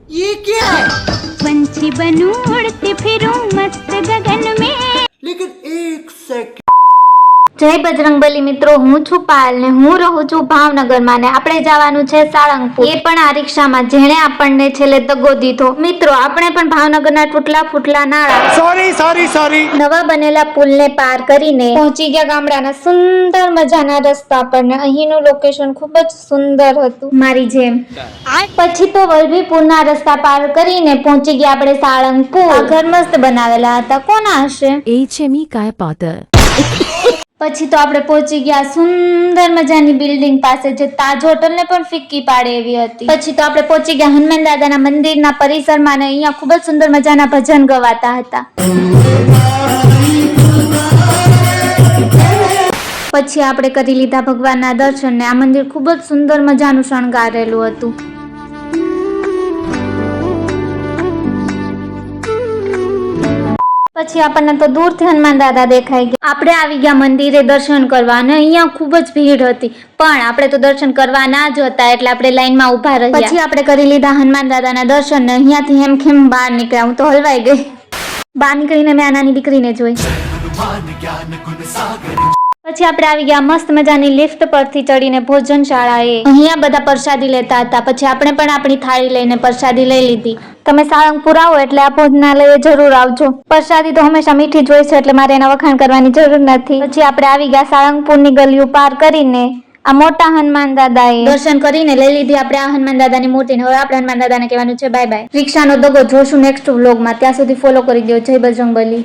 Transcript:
ये क्या है? पंछी बनूं उड़ती फिरूं मस्त गगन में। लेकिन एक सेकंड, જય બજરંગબલી મિત્રો, હું છું પાયલ ને હું રહું છું ભાવનગરમાં ને આપણે જવાનું છે સાળંગપુર, એ પણ આ રિક્ષામાં જેણે આપણને છેલ્લે દગો દીધો. મિત્રો, આપણે પણ ભાવનગરના તૂટલા ફૂટલા નાળા સોરી નવા બનેલા પુલને પાર કરીને પહોંચી ગયા ગામડાના સુંદર મજાના રસ્તા પર ને અહીંનું લોકેશન ખૂબ જ સુંદર હતું મારી જેમ. પછી તો વલભીપુરના રસ્તા પાર કરીને પહોંચી ગયા આપણે સાળંગપુર. આ ઘર મસ્ત બનાવેલા હતા, કોના હશે? HME काय पातर. પછી તો આપણે પહોંચી ગયા સુંદર મજાની બિલ્ડિંગ પાસે, જે તાજ હોટલ ને પણ ફિક્કી પાડે એવી હતી. પછી તો આપણે પહોંચી ગયા હનુમાન દાદાના મંદિરના પરિસરમાં ને અહીંયા ખૂબ જ સુંદર મજાના ભજન ગવાતા હતા. પછી આપણે કરી લીધા ભગવાનના દર્શન ને આ મંદિર ખૂબ જ સુંદર મજાનું શણગારેલું હતું. પછી આપણને તો દૂરથી હનુમાન દાદા દેખાઈ ગયા. આપણે આવી ગયા મંદિરે દર્શન કરવા અને અહીંયા ખૂબ જ ભીડ હતી, પણ આપણે તો દર્શન કરવા ના જ હતા એટલે આપણે લાઈનમાં ઉભા રહ્યા. પછી આપણે કરી લીધા હનુમાન દાદાના દર્શન ને અહીંયાથી હેમખેમ બહાર નીકળ્યા. હું તો હલવાઈ ગઈ. બહાર નીકળીને મેં આ નાની દીકરીને જોઈ. પછી આપણે આવી ગયા મસ્ત મજાની લિફ્ટ પરથી ચડીને ભોજનશાળાએ. અહીંયા બધા પ્રસાદી લેતા હતા. પછી આપણે પણ આપણી થાળી લઈને પ્રસાદી લઈ લીધી. તમે સાળંગપુર આવો એટલે આ ભોજનાલયે જરૂર આવજો. પ્રસાદી તો હંમેશા મીઠી જ હોય છે એટલે મારે એના વખાણ કરવાની જરૂર નથી. પછી આપણે આવી ગયા સાળંગપુરની ગલીઓ પાર કરીને આ મોટા હનુમાન દાદાએ દર્શન કરીને લઈ લીધી આપણે આ હનુમાન દાદાની મૂર્તિ. હવે આપણે હનુમાન દાદાને કહેવાનું છે બાય બાય. રિક્ષાનો દગો જોશું નેક્સ્ટ વ્લોગમાં. ત્યાં સુધી ફોલો કરી દો. જય બજરંગબલી.